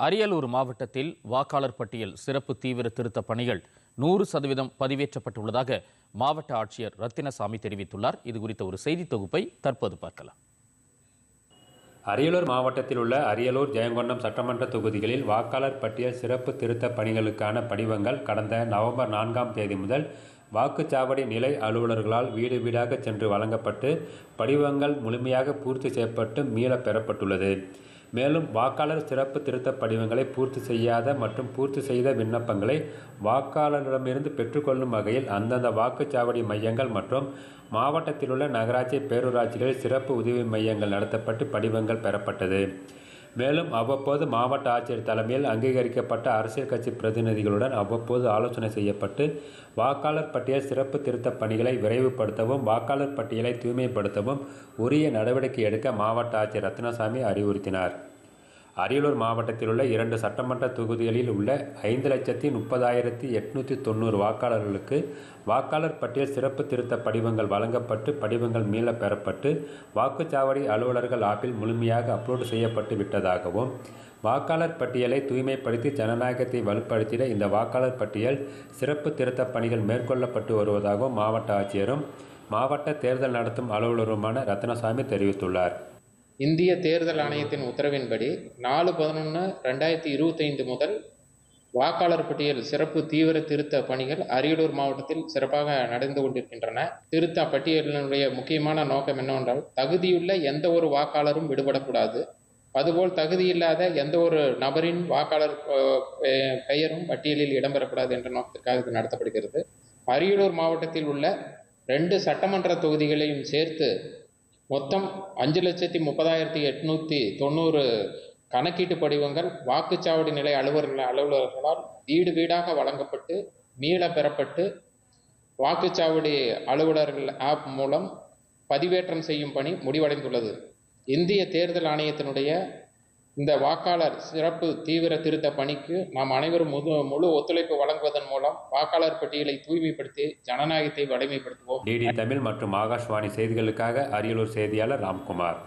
அரியலூர் மாவட்டத்தில் வாக்காளர் பட்டியல் சிறப்பு தீவிர திருத்த பணிகள் 100% பதிவேற்றப்பட்டுள்ளதாக மாவட்ட ஆட்சியர் ரத்தினசாமி தெரிவித்துள்ளார். இதுகுறித்த ஒரு செய்தி தொகுப்பை தற்போது பார்க்கலாம். அரியலூர் மாவட்டத்தில் உள்ள அரியலூர், ஜெயங்கொண்டம் சட்டமன்ற தொகுதிகளில் வாக்காளர் பட்டியல் சிறப்பு திருத்த பணிகளுக்கான படிவங்கள் கடந்த நவம்பர் 4ஆம் தேதி முதல் வாக்குச்சாவடி நிலை அலுவலர்களால் வீடு வீடாக சென்று வழங்கப்பட்டு படிவங்கள் முழுமையாக பூர்த்தி செய்யப்பட்டு மீள பெறப்பட்டுள்ளது. மேலும் வாக்காளர் சிறப்பு திருத்த படிவங்களை பூர்த்தி செய்யாத மற்றும் பூர்த்தி செய்த விண்ணப்பங்களை வாக்காளரிடமிருந்து பெற்றுக்கொள்ளும் வகையில் அந்தந்த வாக்குச்சாவடி மையங்கள் மற்றும் மாவட்டத்தில் உள்ள நகராட்சி, பேரூராட்சிகளில் சிறப்பு உதவி மையங்கள் நடத்தப்பட்டு படிவங்கள் பெறப்பட்டது. மேலும் அவ்வப்போது மாவட்ட ஆட்சியர் தலைமையில் அங்கீகரிக்கப்பட்ட அரசியல் கட்சி பிரதிநிதிகளுடன் அவ்வப்போது ஆலோசனை செய்யப்பட்டு வாக்காளர் பட்டியல் சிறப்பு திருத்த பணிகளை விரைவுபடுத்தவும், வாக்காளர் பட்டியலை தூய்மைப்படுத்தவும் உரிய நடவடிக்கை எடுக்க மாவட்ட ஆட்சியர் ரத்தினசாமி அறிவுறுத்தினார். அரியலூர் மாவட்டத்தில் உள்ள 2 சட்டமன்ற தொகுதிகளில் உள்ள 5,30,890 வாக்காளர்களுக்கு வாக்காளர் பட்டியல் சிறப்பு திருத்த படிவங்கள் வழங்கப்பட்டு படிவங்கள் மீள பெறப்பட்டு வாக்குச்சாவடி அலுவலர்கள் ஆப்பில் முழுமையாக அப்லோடு செய்யப்பட்டு விட்டதாகவும், வாக்காளர் பட்டியலை தூய்மைப்படுத்தி ஜனநாயகத்தை வலுப்படுத்திட இந்த வாக்காளர் பட்டியல் சிறப்பு திருத்த பணிகள் மேற்கொள்ளப்பட்டு வருவதாகவும் மாவட்ட ஆட்சியரும் மாவட்ட தேர்தல் நடத்தும் அலுவலருமான ரத்தினசாமி தெரிவித்துள்ளார். இந்திய தேர்தல் ஆணையத்தின் உத்தரவின்படி 4/11/2025 முதல் வாக்காளர் பட்டியல் சிறப்பு தீவிர திருத்த பணிகள் அரியலூர் மாவட்டத்தில் சிறப்பாக நடந்து கொண்டிருக்கின்றன. திருத்த பட்டியலினுடைய முக்கியமான நோக்கம் என்னவென்றால், தகுதியுள்ள எந்த ஒரு வாக்காளரும் விடுபடக்கூடாது. அதுபோல் தகுதியில்லாத எந்த ஒரு நபரின் வாக்காளர் பெயரும் பட்டியலில் இடம்பெறக்கூடாது என்ற நோக்கத்திற்காக இது நடத்தப்படுகிறது. அரியலூர் மாவட்டத்தில் உள்ள 2 சட்டமன்ற தொகுதிகளையும் சேர்த்து மொத்தம் 5,30,890 கணக்கீட்டு படிவங்கள் வாக்குச்சாவடி நிலை அலுவலர்களால் வீடு வீடாக வழங்கப்பட்டு மீள பெறப்பட்டு வாக்குச்சாவடி அலுவலர்கள் ஆப் மூலம் பதிவேற்றம் செய்யும் பணி முடிவடைந்துள்ளது. இந்திய தேர்தல் ஆணையத்தினுடைய இந்த வாக்காளர் சிறப்பு தீவிர திருத்த பணிக்கு நாம் அனைவரும் முழு ஒத்துழைப்பு வழங்குவதன் மூலம் வாக்காளர் பட்டியலை தூய்மைப்படுத்தி ஜனநாயகத்தை வலிமைப்படுத்துவோம். டிடி தமிழ் மற்றும் ஆகாஷ்வாணி செய்திகளுக்காக அரியலூர் செய்தியாளர் ராம்குமார்.